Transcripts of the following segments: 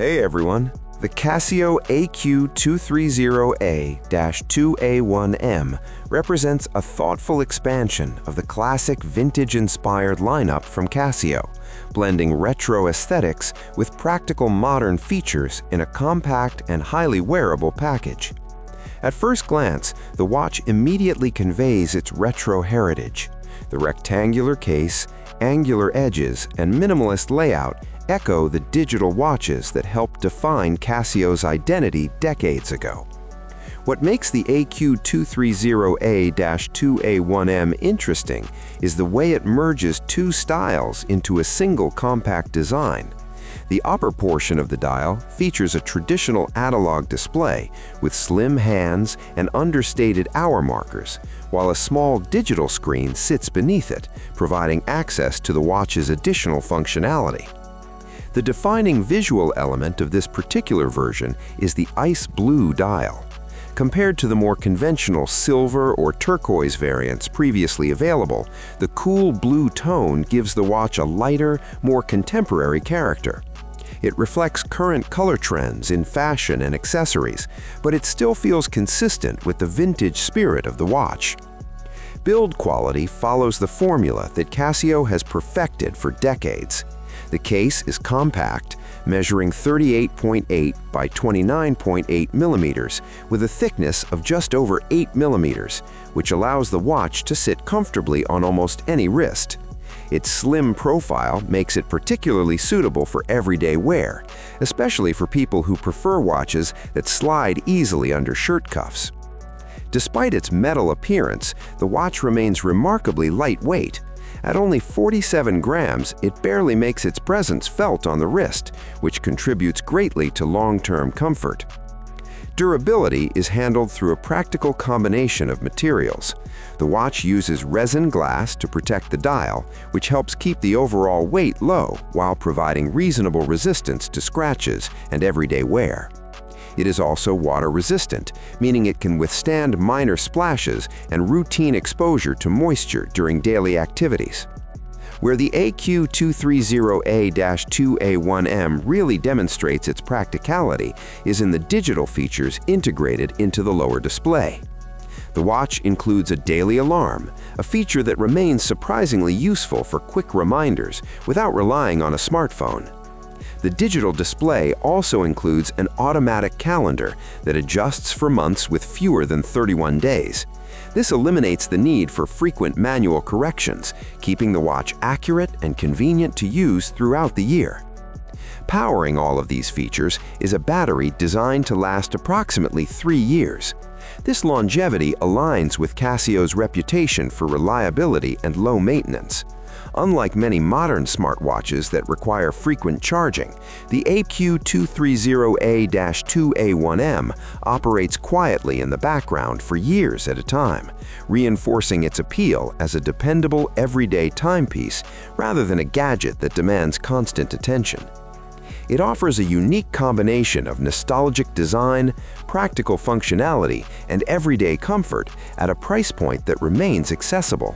Hey everyone! The Casio AQ230A-2A1M represents a thoughtful expansion of the classic vintage-inspired lineup from Casio, blending retro aesthetics with practical modern features in a compact and highly wearable package. At first glance, the watch immediately conveys its retro heritage. The rectangular case, angular edges, and minimalist layout echo the digital watches that helped define Casio's identity decades ago. What makes the AQ230A-2A1M interesting is the way it merges two styles into a single compact design. The upper portion of the dial features a traditional analog display with slim hands and understated hour markers, while a small digital screen sits beneath it, providing access to the watch's additional functionality. The defining visual element of this particular version is the ice blue dial. Compared to the more conventional silver or turquoise variants previously available, the cool blue tone gives the watch a lighter, more contemporary character. It reflects current color trends in fashion and accessories, but it still feels consistent with the vintage spirit of the watch. Build quality follows the formula that Casio has perfected for decades. The case is compact, measuring 38.8 by 29.8 millimeters, with a thickness of just over 8 millimeters, which allows the watch to sit comfortably on almost any wrist. Its slim profile makes it particularly suitable for everyday wear, especially for people who prefer watches that slide easily under shirt cuffs. Despite its metal appearance, the watch remains remarkably lightweight. At only 47 grams, it barely makes its presence felt on the wrist, which contributes greatly to long-term comfort. Durability is handled through a practical combination of materials. The watch uses resin glass to protect the dial, which helps keep the overall weight low while providing reasonable resistance to scratches and everyday wear. It is also water-resistant, meaning it can withstand minor splashes and routine exposure to moisture during daily activities. Where the AQ230A-2A1M really demonstrates its practicality is in the digital features integrated into the lower display. The watch includes a daily alarm, a feature that remains surprisingly useful for quick reminders without relying on a smartphone. The digital display also includes an automatic calendar that adjusts for months with fewer than 31 days. This eliminates the need for frequent manual corrections, keeping the watch accurate and convenient to use throughout the year. Powering all of these features is a battery designed to last approximately 3 years. This longevity aligns with Casio's reputation for reliability and low maintenance. Unlike many modern smartwatches that require frequent charging, the AQ230A-2A1M operates quietly in the background for years at a time, reinforcing its appeal as a dependable everyday timepiece rather than a gadget that demands constant attention. It offers a unique combination of nostalgic design, practical functionality, and everyday comfort at a price point that remains accessible.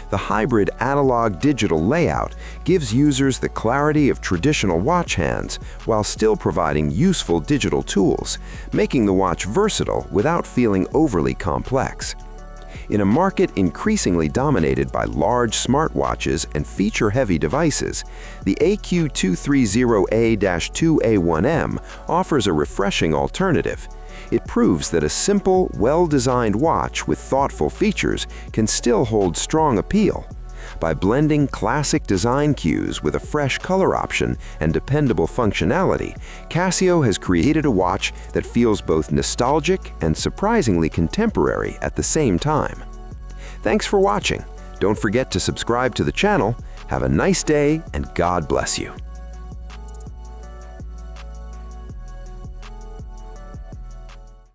The hybrid analog-digital layout gives users the clarity of traditional watch hands while still providing useful digital tools, making the watch versatile without feeling overly complex. In a market increasingly dominated by large smartwatches and feature-heavy devices, the AQ230A-2A1M offers a refreshing alternative. It proves that a simple, well-designed watch with thoughtful features can still hold strong appeal. By blending classic design cues with a fresh color option and dependable functionality, Casio has created a watch that feels both nostalgic and surprisingly contemporary at the same time. Thanks for watching. Don't forget to subscribe to the channel. Have a nice day, and God bless you.